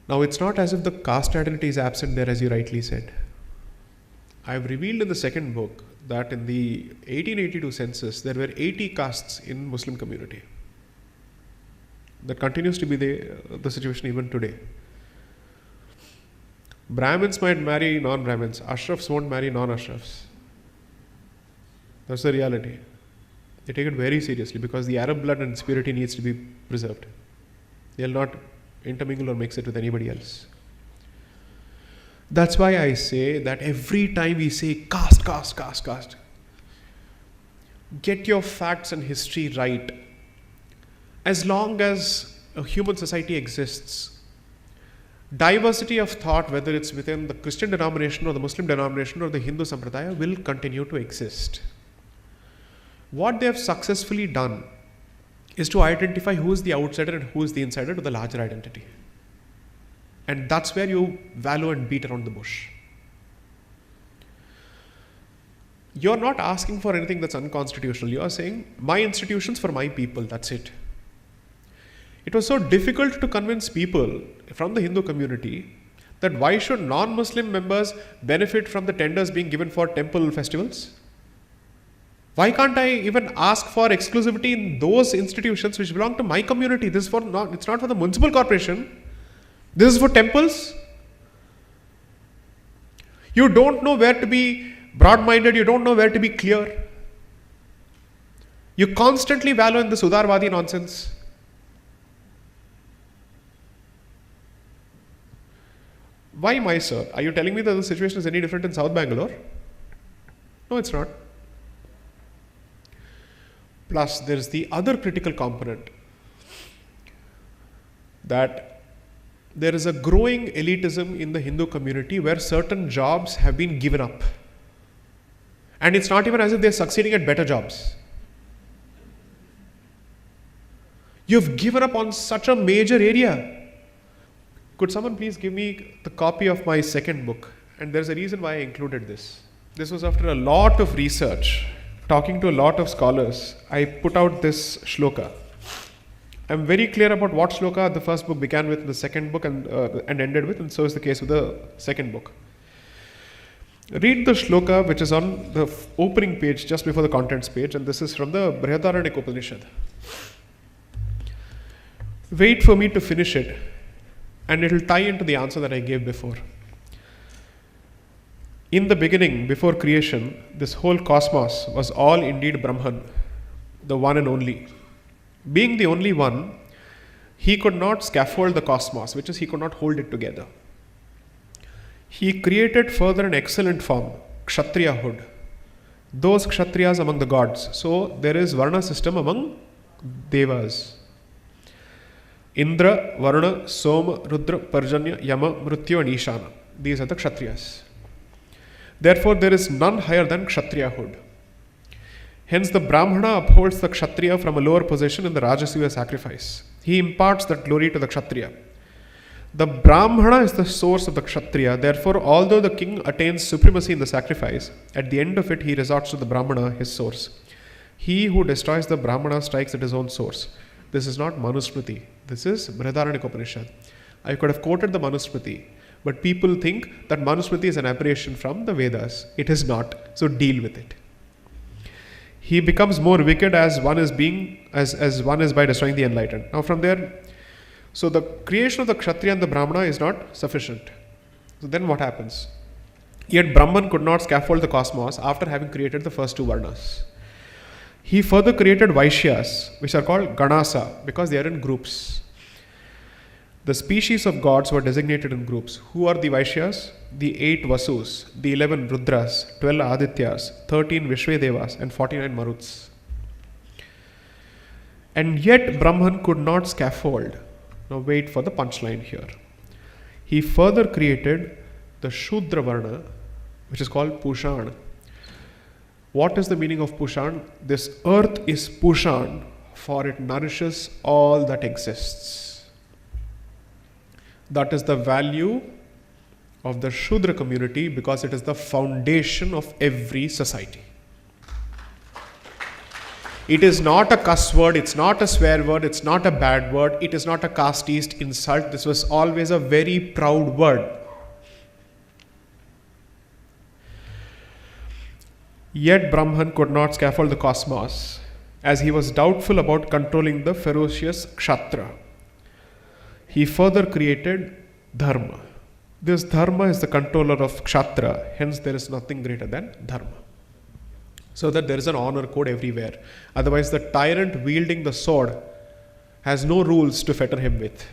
Now, it's not as if the caste identity is absent there, as you rightly said. I've revealed in the second book that in the 1882 census, there were 80 castes in Muslim community. That continues to be the situation even today. Brahmins might marry non-Brahmins. Ashrafs won't marry non-Ashrafs. That's the reality. They take it very seriously because the Arab blood and its purity needs to be preserved. They'll not intermingle or mix it with anybody else. That's why I say that every time we say caste, get your facts and history right. As long as a human society exists, diversity of thought, whether it's within the Christian denomination or the Muslim denomination or the Hindu sampradaya, will continue to exist. What they have successfully done is to identify who is the outsider and who is the insider to the larger identity. And that's where you wallow and beat around the bush. You're not asking for anything that's unconstitutional. You are saying, my institutions for my people, that's it. It was so difficult to convince people from the Hindu community that why should non-Muslim members benefit from the tenders being given for temple festivals? Why can't I even ask for exclusivity in those institutions which belong to my community? It's not for the municipal corporation. This is for temples. You don't know where to be broad-minded. You don't know where to be clear. You constantly wallow in this Udarwadi nonsense. Why, my sir? Are you telling me that the situation is any different in South Bangalore? No, it's not. Plus, there is the other critical component that there is a growing elitism in the Hindu community where certain jobs have been given up. And it's not even as if they're succeeding at better jobs. You've given up on such a major area. Could someone please give me the copy of my second book? And there's a reason why I included this. This was after a lot of research, talking to a lot of scholars. I put out this shloka. I'm very clear about what shloka the first book began with, the second book and ended with, and so is the case with the second book. Read the shloka which is on the opening page just before the contents page, and this is from the Brihadaranyaka Upanishad. Wait for me to finish it, and it will tie into the answer that I gave before. In the beginning, before creation, this whole cosmos was all indeed Brahman, the one and only. Being the only one, he could not scaffold the cosmos, which is he could not hold it together. He created further an excellent form, Kshatriyahood. Those Kshatriyas among the gods. So there is Varna system among Devas. Indra, Varuna, Soma, Rudra, Parjanya, Yama, Mrityu and Ishana. These are the Kshatriyas. Therefore, there is none higher than Kshatriyahood. Hence, the Brahmana upholds the Kshatriya from a lower position in the Rajasuya sacrifice. He imparts that glory to the Kshatriya. The Brahmana is the source of the Kshatriya. Therefore, although the king attains supremacy in the sacrifice, at the end of it, he resorts to the Brahmana, his source. He who destroys the Brahmana strikes at his own source. This is not Manusmriti. This is Brihadaranyaka Upanishad. I could have quoted the Manusmriti, but people think that Manusmriti is an aberration from the Vedas. It is not. So deal with it. He becomes more wicked as one is by destroying the enlightened. Now from there, so the creation of the Kshatriya and the Brahmana is not sufficient. So then what happens? Yet Brahman could not scaffold the cosmos after having created the first two Varnas. He further created Vaishyas, which are called Ganasa, because they are in groups. The species of gods were designated in groups. Who are the Vaishyas? The 8 Vasus, the 11 Rudras, 12 Adityas, 13 Vishvedevas, and 49 Maruts. And yet Brahman could not scaffold. Now wait for the punchline here. He further created the Shudra Varna, which is called Pushan. What is the meaning of Pushan? This earth is Pushan, for it nourishes all that exists. That is the value of the Shudra community because it is the foundation of every society. It is not a cuss word, it's not a swear word, it's not a bad word, it is not a casteist insult. This was always a very proud word. Yet Brahman could not scaffold the cosmos, as he was doubtful about controlling the ferocious Kshatra. He further created Dharma. This Dharma is the controller of Kshatra, hence there is nothing greater than Dharma. So that there is an honor code everywhere. Otherwise, the tyrant wielding the sword has no rules to fetter him with.